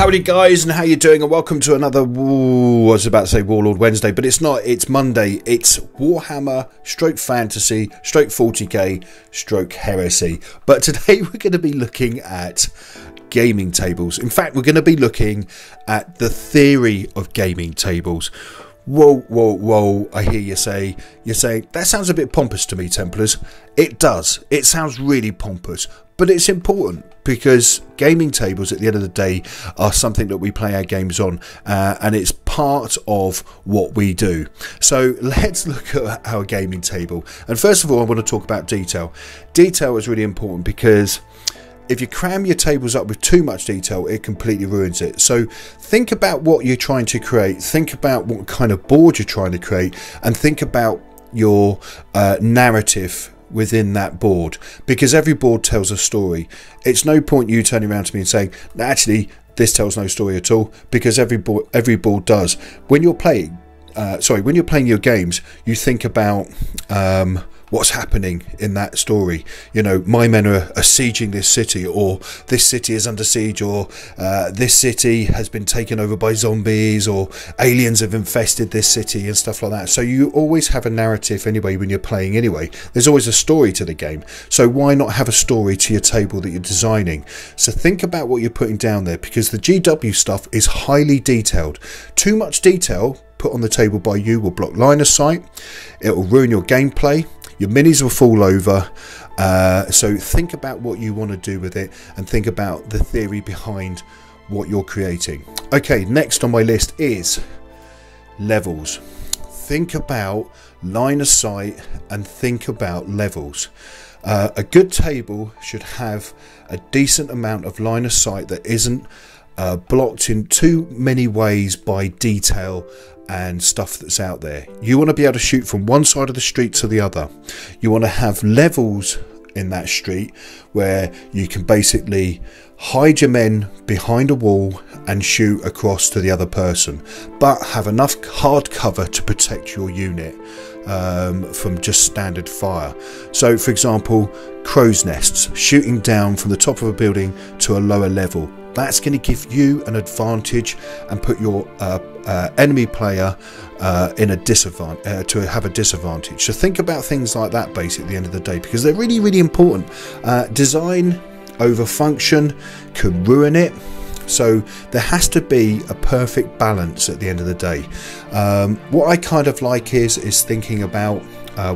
Howdy guys, and how you doing, and welcome to another, I was about to say Warlord Wednesday, but it's not, it's Monday. It's Warhammer stroke fantasy stroke 40k stroke heresy. But today we're going to be looking at gaming tables. In fact, we're going to be looking at the theory of gaming tables. Whoa, I hear you say, that sounds a bit pompous to me, Templars. It does, it sounds really pompous, but it's important because gaming tables at the end of the day are something that we play our games on, and it's part of what we do. So let's look at our gaming table. And first of all, I want to talk about detail. Detail is really important because if you cram your tables up with too much detail, it completely ruins it. So think about what you're trying to create, think about what kind of board you're trying to create, and think about your narrative within that board, because every board tells a story. It's no point you turning around to me and saying, no, actually this tells no story at all, because every board does. When you're playing when you're playing your games, you think about what's happening in that story. You know, my men are sieging this city, or this city is under siege, or this city has been taken over by zombies, or aliens have infested this city and stuff like that. So you always have a narrative anyway when you're playing anyway. There's always a story to the game, so why not have a story to your table that you're designing? So think about what you're putting down there, because the GW stuff is highly detailed. Too much detail put on the table by you will block line of sight, it will ruin your gameplay, your minis will fall over. So think about what you want to do with it, and think about the theory behind what you're creating. Okay, next on my list is levels. Think about line of sight and think about levels. A good table should have a decent amount of line of sight that isn't blocked in too many ways by detail and stuff that's out there. You want to be able to shoot from one side of the street to the other. You want to have levels in that street where you can basically hide your men behind a wall and shoot across to the other person, but have enough hard cover to protect your unit from just standard fire. So for example, crow's nests, shooting down from the top of a building to a lower level. That's going to give you an advantage and put your enemy player in a disadvantage, to have a disadvantage. So think about things like that basically at the end of the day, because they're really, really important. Design over function can ruin it. So there has to be a perfect balance at the end of the day. What I kind of like is thinking about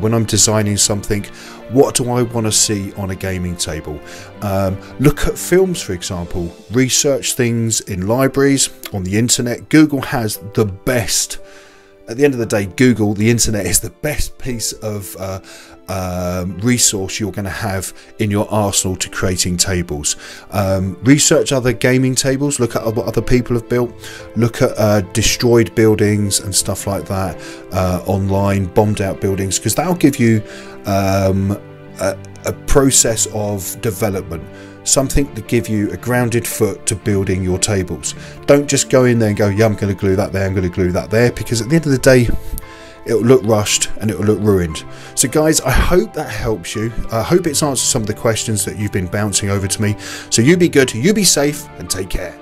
when I'm designing something, what do I want to see on a gaming table? Look at films, for example. Research things in libraries, on the internet. Google has the best. At the end of the day, Google, the internet, is the best piece of resource you're going to have in your arsenal to creating tables. Research other gaming tables, look at what other people have built, look at destroyed buildings and stuff like that, online, bombed out buildings, because that'll give you a process of development, something to give you a grounded foot to building your tables. Don't just go in there and go, yeah, I'm going to glue that there, I'm going to glue that there, because at the end of the day it will look rushed and it will look ruined. So guys, I hope that helps you. I hope it's answered some of the questions that you've been bouncing over to me. So you be good, you be safe, and take care.